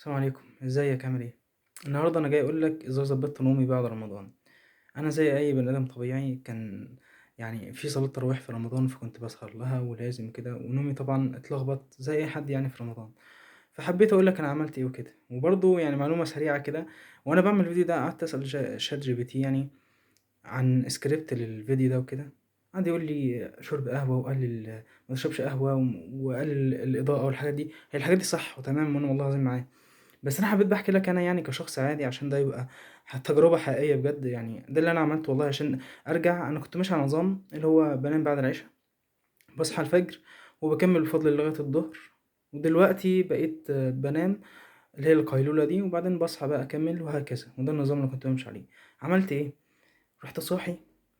السلام عليكم، ازيك عامل ايه؟ النهارده انا جاي اقول لك ازاي ظبطت نومي بعد رمضان. انا زي اي بني ادم طبيعي كان يعني في صلاة تراويح في رمضان، فكنت بسهر لها ولازم كده، ونومي طبعا اتلخبط زي اي حد يعني في رمضان. فحبيت اقول لك انا عملت ايه وكده، وبرضه يعني معلومة سريعة كده. وانا بعمل الفيديو ده قعدت اسال شات جي بي تي يعني عن سكريبت للفيديو ده وكده. قعد يقول لي شرب قهوة وقلل ما تشربش قهوة وقلل الإضاءة والحاجات دي. هي الحاجات دي صح وتمام، وانا والله العظيم معاه. بس انا حبيت بحكي لك انا يعني كشخص عادي، عشان ده يبقى تجربة حقيقية بجد. يعني ده اللي انا عملته والله، عشان ارجع. انا كنت ماشي على نظام اللي هو بنام بعد العشاء، بصحى الفجر، وبكمل بفضل الله لغاية الظهر. ودلوقتي بقيت بنام اللي هي القيلولة دي، وبعدين بصحى بقى اكمل وهكذا. وده النظام اللي كنت بمشي عليه. عملت ايه؟ رحت صاحي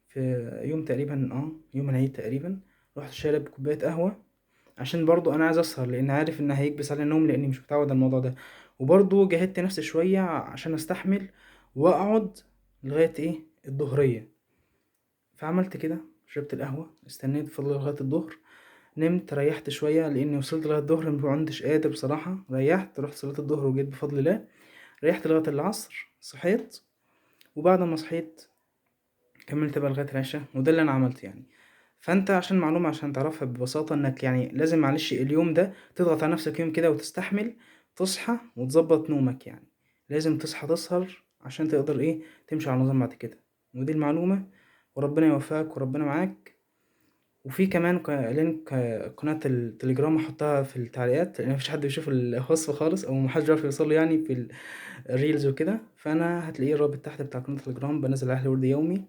في يوم تقريبا يوم العيد تقريبا. رحت شارب كوباية قهوة، عشان برضو انا عايز اسهر، لان عارف ان هيكبس على النوم، لاني مش متعود على الموضوع ده. وبرضو جهدت نفسي شوية عشان استحمل واقعد لغاية الظهرية. فعملت كده، شربت القهوة، استنيت فضل لغاية الظهر. نمت ريحت شوية لاني وصلت لغاية الظهر مكنتش قادر بصراحة. ريحت، رحت صلاة الظهر وجيت بفضل الله. ريحت لغاية العصر، صحيت. وبعد ما صحيت كملت بقى لغاية العشاء، وده اللي انا عملته يعني. فانت عشان معلومة عشان تعرفها ببساطة، انك يعني لازم معلش اليوم ده تضغط على نفسك يوم كده وتستحمل. تصحى وتظبط نومك يعني. لازم تصحى تسهر عشان تقدر تمشي على النظام بعد كده. ودي المعلومة. وربنا يوفقك وربنا معاك. وفي كمان لينك قناة التليجرام احطها في التعليقات، لان مفيش حد بيشوف الوصف خالص، او محدش بيعرف يوصل يعني في الريلز وكده. فانا هتلاقيه الرابط تحت بتاع قناة التليجرام، بنزل عليه ورد يومي.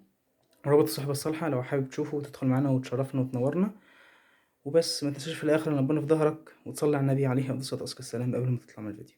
رابط الصحبة الصالحة لو حابب تشوفه وتدخل معانا وتشرفنا وتنورنا. وبس ما تنساش في الاخر ان ربنا في ظهرك، وتصلي على النبي عليه افضل الصلاه والسلام قبل ما تطلع من الفيديو.